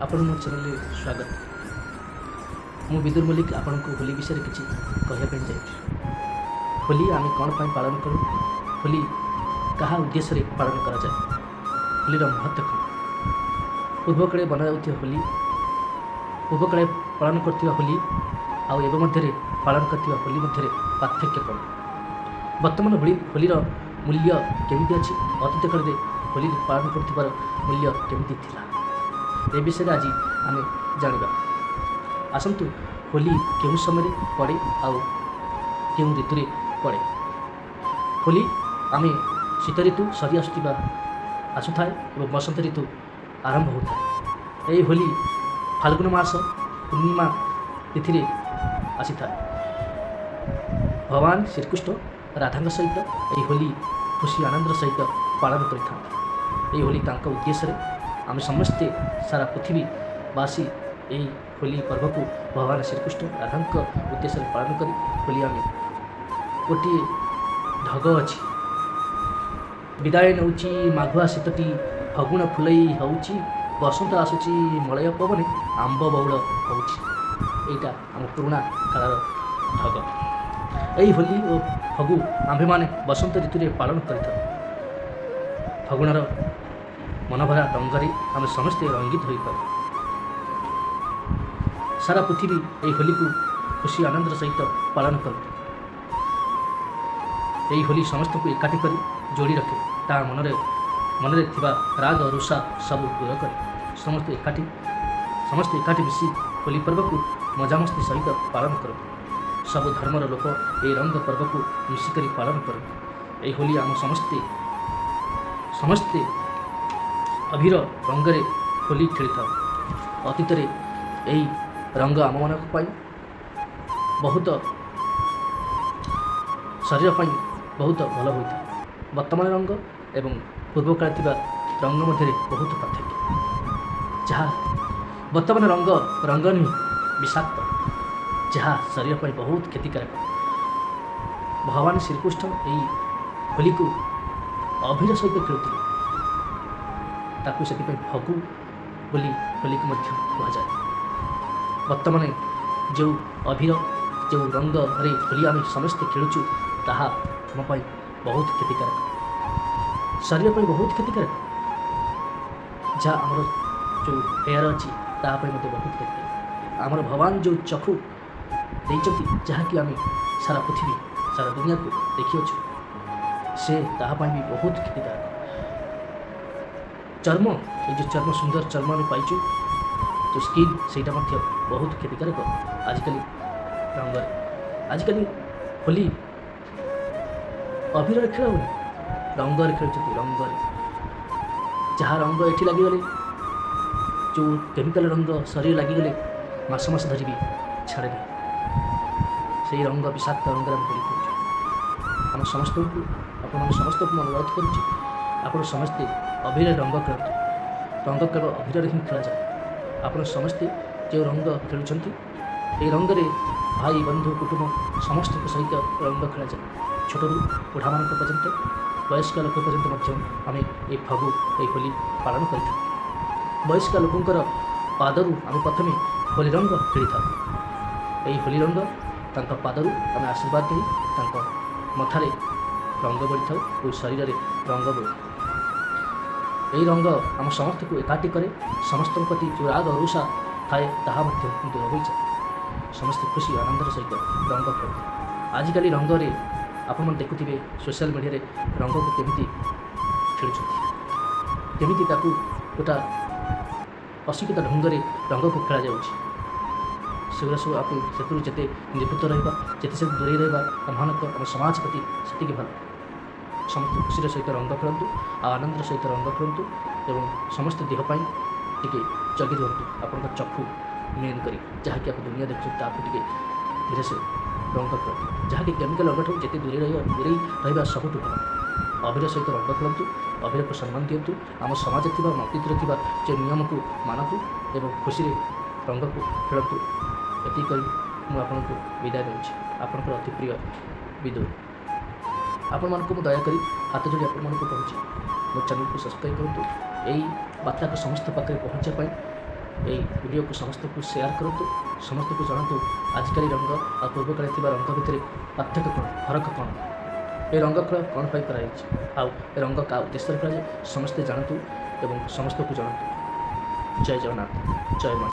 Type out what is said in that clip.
आपण ମୋ ଚ୍ୟାନେଲରେ ସ୍ୱାଗତ। ମୁଁ ବିଦୁର ମଲ୍ଲିକ ଆପଣଙ୍କୁ ହୋଲି ବିଷୟରେ କିଛି କହିବା ପାଇଁ ଯାଉଛି। ହୋଲି ଆମେ କ'ଣ ପାଇଁ ପାଳନ କରୁ, ହୋଲି କାହା ଉଦ୍ଦେଶ୍ୟରେ ପାଳନ କରାଯାଏ, ହୋଲିର ମହତ୍ଵ କ'ଣ, ପୂର୍ବକାଳେ ବନାଯାଉଥିବା ହୋଲି, ପୂର୍ବକାଳେ ପାଳନ କରୁଥିବା ହୋଲି ଆଉ ଏବେ ମଧ୍ୟରେ ପାଳନ କରୁଥିବା ହୋଲି ମଧ୍ୟରେ ପାର୍ଥକ୍ୟ କ'ଣ, ବର୍ତ୍ତମାନ ହୋଲିର ମୂଲ୍ୟ କେମିତି ଅଛି, ଅତୀତ କାଳରେ ହୋଲି ପାଳନ କରୁଥିବାର ମୂଲ୍ୟ କେମିତି ଥିଲା, ଏ ବିଷୟରେ ଆଜି ଆମେ ଜାଣିବା। ଆସନ୍ତୁ ହୋଲି କେଉଁ ସମୟରେ ପଡ଼େ ଆଉ କେଉଁ ଋତୁରେ ପଡ଼େ। ହୋଲି ଆମେ ଶୀତ ଋତୁ ସରି ଆସୁଥାଏ ଏବଂ ବସନ୍ତ ଋତୁ ଆରମ୍ଭ ହେଉଥାଏ। ଏହି ହୋଲି ଫାଲ୍ଗୁନ ମାସ ପୂର୍ଣ୍ଣିମା ତିଥିରେ ଆସିଥାଏ। ଭଗବାନ ଶ୍ରୀକୃଷ୍ଣ ରାଧାଙ୍କ ସହିତ ଏହି ହୋଲି ଖୁସି ଆନନ୍ଦର ସହିତ ପାଳନ କରିଥାନ୍ତି। ଏହି ହୋଲି ତାଙ୍କ ଉଦ୍ଦେଶ୍ୟରେ ଆମେ ସମସ୍ତେ ସାରା ପୃଥିବୀବାସୀ ଏହି ହୋଲି ପର୍ବକୁ ଭଗବାନ ଶ୍ରୀକୃଷ୍ଣ ରାଧାଙ୍କ ଉଦ୍ଦେଶ୍ୟରେ ପାଳନ କରି ହୋଲି ଆମେ ଗୋଟିଏ ଢଗ ଅଛି। ବିଦାୟ ନେଉଛି ମାଘୁଆ ଶୀତଟି, ଫଗୁଣ ଫୁଲେଇ ହେଉଛି, ବସନ୍ତ ଆସୁଛି ମଳୟ ପବନେ, ଆମ୍ବ ବଉଳ ହେଉଛି। ଏଇଟା ଆମ ପୁରୁଣା କାଳର ଢଗ। ଏହି ହୋଲି ଓ ଫଗୁ ଆମ୍ଭେମାନେ ବସନ୍ତ ଋତୁରେ ପାଳନ କରିଥାଉ। ଫଗୁଣର ମନଭରା ରଙ୍ଗରେ ଆମେ ସମସ୍ତେ ରଙ୍ଗିତ ହୋଇଥାଉ। ସାରା ପୃଥିବୀ ଏହି ହୋଲିକୁ ଖୁସି ଆନନ୍ଦର ସହିତ ପାଳନ କରନ୍ତି। ଏହି ହୋଲି ସମସ୍ତଙ୍କୁ ଏକାଠି କରି ଯୋଡ଼ି ରଖେ, ତା ମନରେ ଥିବା ରାଗ ରୁଷା ସବୁ ଦୂର କରେ। ସମସ୍ତେ ଏକାଠି ମିଶି ହୋଲି ପର୍ବକୁ ମଜାମସ୍ତି ସହିତ ପାଳନ କରନ୍ତି। ସବୁ ଧର୍ମର ଲୋକ ଏହି ରଙ୍ଗ ପର୍ବକୁ ମିଶିକରି ପାଳନ କରନ୍ତି। ଏହି ହୋଲି ଆମ ସମସ୍ତେ ଅଭିର ରଙ୍ଗରେ ହୋଲି ଖେଳିଥାଉ। ଅତୀତରେ ଏହି ରଙ୍ଗ ଆମମାନଙ୍କ ପାଇଁ ବହୁତ ଶରୀର ପାଇଁ ବହୁତ ଭଲ ହୋଇଥାଏ। ବର୍ତ୍ତମାନ ରଙ୍ଗ ଏବଂ ପୂର୍ବକାଳେ ଥିବା ରଙ୍ଗ ମଧ୍ୟରେ ବହୁତ ପାର୍ଥକ୍ୟ। ଯାହା ବର୍ତ୍ତମାନ ରଙ୍ଗ ନୁହେଁ, ବିଷାକ୍ତ, ଯାହା ଶରୀର ପାଇଁ ବହୁତ କ୍ଷତିକାରକ। ଭଗବାନ ଶ୍ରୀକୃଷ୍ଣ ଏହି ହୋଲିକୁ ଅଭିର ସହିତ ଖେଳୁଥିଲେ, ତାକୁ ସେଥିପାଇଁ ଫଗୁ ବୋଲି ହୋଲିକୁ ମଧ୍ୟ କୁହାଯାଏ। ବର୍ତ୍ତମାନ ଯେଉଁ ଅଭିର, ଯେଉଁ ରଙ୍ଗରେ ହୋଲି ଆମେ ସମସ୍ତେ ଖେଳୁଛୁ, ତାହା ଆମ ପାଇଁ ବହୁତ କ୍ଷତିକାରକ, ଶରୀର ପାଇଁ ବହୁତ କ୍ଷତିକାରକ। ଯାହା ଆମର ଯେଉଁ ହେୟାର ଅଛି ତାହା ପାଇଁ ମଧ୍ୟ ବହୁତ କ୍ଷତିକାରକ। ଆମର ଭଗବାନ ଯେଉଁ ଚକ୍ଷୁ ଦେଇଛନ୍ତି, ଯାହାକି ଆମେ ସାରା ପୃଥିବୀ ସାରା ଦୁନିଆକୁ ଦେଖିଅଛୁ, ସେ ତାହା ପାଇଁ ବି ବହୁତ କ୍ଷତିକାରକ। ଚର୍ମ, এই ଯେଉଁ ଚର୍ମ, ସୁନ୍ଦର ଚର୍ମ ଆମେ ପାଇଛୁ, ଯେଉଁ ସ୍କିନ୍, ସେଇଟା ମଧ୍ୟ ବହୁତ କ୍ଷତିକାରକ। ଆଜିକାଲି ହୋଲି ଅଭିରରେ ଖେଳ ହେଉନି, ରଙ୍ଗରେ ଖେଳୁଛନ୍ତି। ରଙ୍ଗରେ ଯାହା ରଙ୍ଗ ଏଠି ଲାଗିଗଲେ, ଯେଉଁ କେମିକାଲ ରଙ୍ଗ ଶରୀର ଲାଗିଗଲେ ମାସ ଧରି ବି ଛାଡ଼େନି। ସେହି ରଙ୍ଗ, ବିଷାକ୍ତ ରଙ୍ଗରେ ଆମେ ହୋଲି ଖେଳୁଛୁ। ଆପଣମାନେ ସମସ୍ତଙ୍କୁ ମୁଁ ଅନୁରୋଧ କରୁଛି, ଆପଣ ସମସ୍ତେ ଅଭିରରେ ରଙ୍ଗ ଖେଳନ୍ତୁ। ରଙ୍ଗ କେବଳ ଅଭିରରେ ହିଁ ଖେଳାଯାଏ। ଆପଣ ସମସ୍ତେ ଯେଉଁ ରଙ୍ଗ ଖେଳୁଛନ୍ତି, ଏହି ରଙ୍ଗରେ ଭାଇ, ବନ୍ଧୁ, କୁଟୁମ୍ବ ସମସ୍ତଙ୍କ ସହିତ ରଙ୍ଗ ଖେଳାଯାଏ। ଛୋଟରୁ ବୁଢ଼ାମାନଙ୍କ ପର୍ଯ୍ୟନ୍ତ, ବୟସ୍କ ଲୋକ ପର୍ଯ୍ୟନ୍ତ ମଧ୍ୟ ଆମେ ଏହି ହୋଲି ପାଳନ କରିଥାଉ। ବୟସ୍କ ଲୋକଙ୍କର ପାଦରୁ ଆମେ ପ୍ରଥମେ ହୋଲି ରଙ୍ଗ ଖେଳିଥାଉ। ଏହି ହୋଲି ରଙ୍ଗ ତାଙ୍କ ପାଦରୁ ଆମେ ଆଶୀର୍ବାଦ ଦେଇ ତାଙ୍କ ମଥାରେ ରଙ୍ଗ ବୋଳିଥାଉ ଓ ଶରୀରରେ ରଙ୍ଗ ବୋଳିଥାଉ। ଏହି ରଙ୍ଗ ଆମ ସମସ୍ତଙ୍କୁ ଏକାଠି କରେ। ସମସ୍ତଙ୍କ ପ୍ରତି ଯେଉଁ ରାଗ ରୁଷା ଥାଏ ତାହା ମଧ୍ୟ ଦୂର ହୋଇଯାଏ। ସମସ୍ତେ ଖୁସି ଆନନ୍ଦର ସହିତ ରଙ୍ଗ ଖେଳନ୍ତି। ଆଜିକାଲି ରଙ୍ଗରେ ଆପଣମାନେ ଦେଖୁଥିବେ, ସୋସିଆଲ ମିଡ଼ିଆରେ ରଙ୍ଗକୁ କେମିତି ଖେଳୁଛନ୍ତି, କେମିତି ତାକୁ ଗୋଟା ଅଶିକ୍ଷିତ ଢଙ୍ଗରେ ରଙ୍ଗକୁ ଖେଳାଯାଉଛି। ସେଗୁଡ଼ା ସବୁ ସେଥିରୁ ଯେତେ ନିବୃତ୍ତ ରହିବା, ଯେତେ ସେ ଦୂରେଇ ରହିବା, ଆମ ସମାଜ ପ୍ରତି ସେତିକି ଭଲ। ସମସ୍ତେ ଖୁସିର ସହିତ ରଙ୍ଗ ଖେଳନ୍ତୁ ଆଉ ଆନନ୍ଦର ସହିତ ରଙ୍ଗ ଖେଳନ୍ତୁ ଏବଂ ସମସ୍ତେ ଦେହ ପାଇଁ ଟିକେ ଜଗି ଦିଅନ୍ତୁ। ଆପଣଙ୍କ ଚକ୍ଷୁ ମେନ୍ କରି, ଯାହାକି ଆପଣ ଦୁନିଆ ଦେଖୁଛନ୍ତି, ତାକୁ ଟିକେ ଧୀରେ ସେ ରଙ୍ଗ ଖେଳନ୍ତୁ। ଯାହାକି କେମିକାଲ ରଙ୍ଗଠାରୁ ଯେତେ ଦୂରେଇ ରହିବା ସବୁଠୁ ଭଲ। ଅଭିର ସହିତ ରଙ୍ଗ ଖେଳନ୍ତୁ, ଅଭିରକୁ ସମ୍ମାନ ଦିଅନ୍ତୁ। ଆମ ସମାଜରେ ଥିବା, ଅତୀତରେ ଥିବା ଯେଉଁ ନିୟମକୁ ମାନନ୍ତୁ ଏବଂ ଖୁସିରେ ରଙ୍ଗକୁ ଖେଳନ୍ତୁ। ଏତିକି କରି ମୁଁ ଆପଣଙ୍କୁ ବିଦାୟ ଦେଉଛି। ଆପଣଙ୍କର ଅତି ପ୍ରିୟ ବିଦୁର। ଆପଣମାନଙ୍କୁ ମୁଁ ଦୟାକରି ହାତ ଯୋଡ଼ି ଆପଣମାନଙ୍କୁ କହୁଛି, ମୋ ଚ୍ୟାନେଲକୁ ସବସ୍କ୍ରାଇବ୍ କରନ୍ତୁ। ଏହି ବାର୍ତ୍ତାକୁ ସମସ୍ତ ପାଖରେ ପହଞ୍ଚିବା ପାଇଁ এই ଭିଡ଼ିଓକୁ ସମସ୍ତଙ୍କୁ ସେୟାର କରନ୍ତୁ, ସମସ୍ତଙ୍କୁ ଜଣାନ୍ତୁ ଆଜିକାଲି ରଙ୍ଗ ଆଉ ପୂର୍ବକାଳେ ଥିବା ରଙ୍ଗ ଭିତରେ ପାର୍ଥକ୍ୟ କ'ଣ, ଫରକ କ'ଣ, ଏ ରଙ୍ଗ ଖେଳ କ'ଣ ପାଇଁ କରାଯାଇଛି, ଆଉ ଏ ରଙ୍ଗ କାହା ଉଦ୍ଦେଶ୍ୟରେ ଖେଳାଯାଏ ସମସ୍ତେ ଜାଣନ୍ତୁ ଏବଂ ସମସ୍ତଙ୍କୁ ଜଣାନ୍ତୁ। ଜୟ ଜଗନ୍ନାଥ, ଜୟ ମା।